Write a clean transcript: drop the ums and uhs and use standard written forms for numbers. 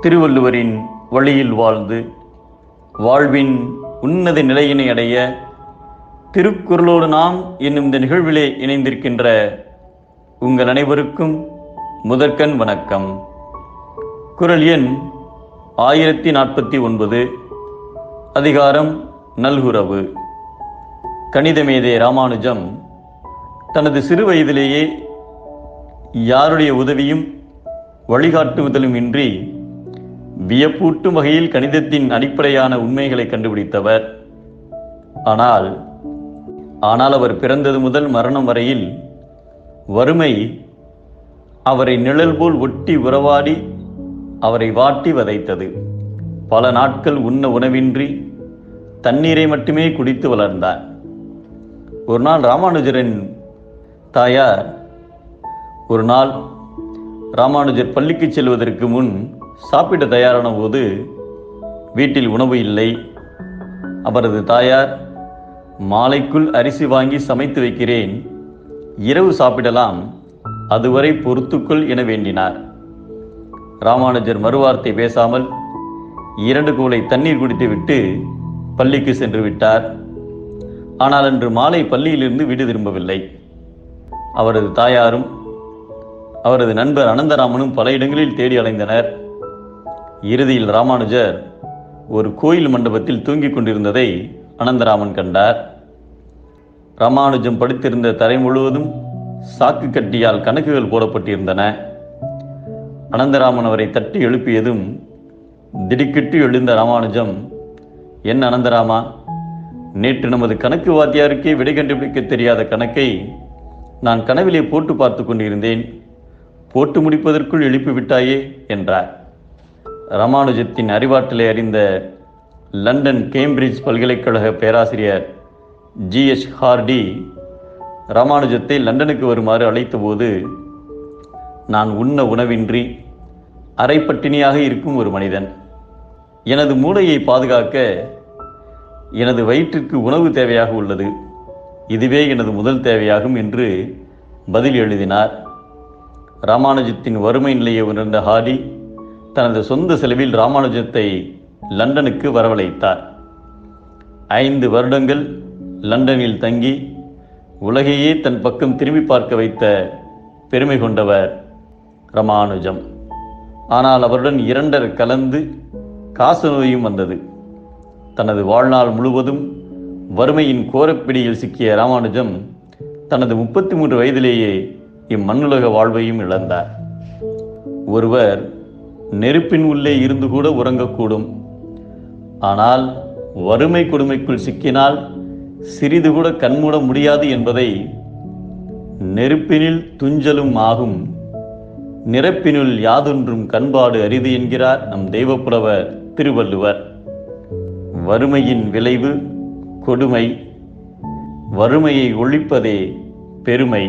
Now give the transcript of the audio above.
திருவள்ளுவரின் வழியில் வாழ்ந்து வாழ்வின் உன்னத நிலையினை அடைய திருக்குறளோடு நாம் என்னும் இந்த நிகழ்விலே இணைந்திருக்கின்ற உங்கள் அனைவருக்கும் முதற்கண் வணக்கம். குறள் எண் 1049, அதிகாரம் நல்குரவு. கணிதமேதை ராமானுஜம் தனது சிறு வயதிலேயே யாருடைய உதவியும் வழிகாட்டுதலும் இன்றி வியப்பூட்டும் வகையில் கணிதத்தின் அடிப்படையான உண்மைகளை கண்டுபிடித்தவர். ஆனால் அவர் பிறந்தது முதல் மரணம் வரையில் வறுமை அவரை நிழல் போல் ஒட்டி உறவாடி அவரை வாட்டி வதைத்தது. பல நாட்கள் உண்ண உணவின்றி தண்ணீரை மட்டுமே குடித்து வளர்ந்தார். ஒரு நாள் ராமானுஜரின் தாயார் ராமானுஜர் பள்ளிக்கு செல்வதற்கு முன் சாப்பிட தயாரான போது வீட்டில் உணவு இல்லை. அவரது தாயார், மாலைக்குள் அரிசி வாங்கி சமைத்து வைக்கிறேன், இரவு சாப்பிடலாம், அதுவரை பொறுத்துக்கொள் என வேண்டினார். ராமானுஜர் மறுவார்த்தை பேசாமல் 2 குவளை தண்ணீர் குடித்துவிட்டு பள்ளிக்கு சென்று விட்டார். ஆனால் அன்று மாலை பள்ளியிலிருந்து வீடு திரும்பவில்லை. அவரது தாயாரும் அவரது நண்பர் அனந்தராமனும் பல இடங்களில் தேடி அலைந்தனர். இறுதியில் ராமானுஜர் ஒரு கோயில் மண்டபத்தில் தூங்கிக் கொண்டிருந்ததை அனந்தராமன் கண்டார். ராமானுஜம் படுத்திருந்த தரை முழுவதும் சாக்கு கட்டியால் கணக்குகள் போடப்பட்டிருந்தன. அனந்தராமன் அவரை தட்டி எழுப்பியதும் திடுக்கிட்டு எழுந்த ராமானுஜம், என் அனந்தராமா, நேற்று நமது கணக்கு வாத்தியாருக்கே விடை கண்டுபிடிக்க தெரியாத கணக்கை நான் கனவிலே போட்டு பார்த்து கொண்டிருந்தேன், போட்டு முடிப்பதற்குள் எழுப்பிவிட்டாயே என்றார். ராமானுஜத்தின் அறிவாற்றலை அறிந்த லண்டன் கேம்பிரிட்ஜ் பல்கலைக்கழக பேராசிரியர் ஜி.எச். ஹார்டி ராமானுஜத்தை லண்டனுக்கு வருமாறு அழைத்தபோது, நான் உண்ண உணவின்றி அரைப்பட்டினியாக இருக்கும் ஒரு மனிதன். எனது மூளையை பாதுகாக்க எனது வயிற்றுக்கு உணவு தேவையாக உள்ளது, இதுவே எனது முதல் தேவையாகும் என்று பதில் எழுதினார். ராமானுஜத்தின் வறுமை நிலையை உணர்ந்த ஹார்டி தனது சொந்த செலவில் ராமானுஜத்தை லண்டனுக்கு வரவழைத்தார். 5 வருடங்கள் லண்டனில் தங்கி உலகையே தன் பக்கம் திரும்பி பார்க்க வைத்த பெருமை கொண்டவர் ராமானுஜம். ஆனால் அவருடன் 2 கலந்து காச நோயும் வந்தது. தனது வாழ்நாள் முழுவதும் வறுமையின் கோரப்பிடியில் சிக்கிய ராமானுஜம் தனது 33 வயதிலேயே இம்மண்ணுலக வாழ்வையும் இழந்தார். ஒருவர் நெருப்பின் உள்ளே இருந்து கூட உறங்கக்கூடும், ஆனால் வறுமை கொடுமைக்குள் சிக்கினால் சிறிது கூட கண்மூட முடியாது என்பதை நெருப்பினில் துஞ்சலும் ஆகும், நிரப்பினுள் யாதொன்றும் கண்பாடு அரிது என்கிறார் நம் தெய்வப்புலவர் திருவள்ளுவர். வறுமையின் விளைவு கொடுமை, வறுமையை ஒழிப்பதே பெருமை.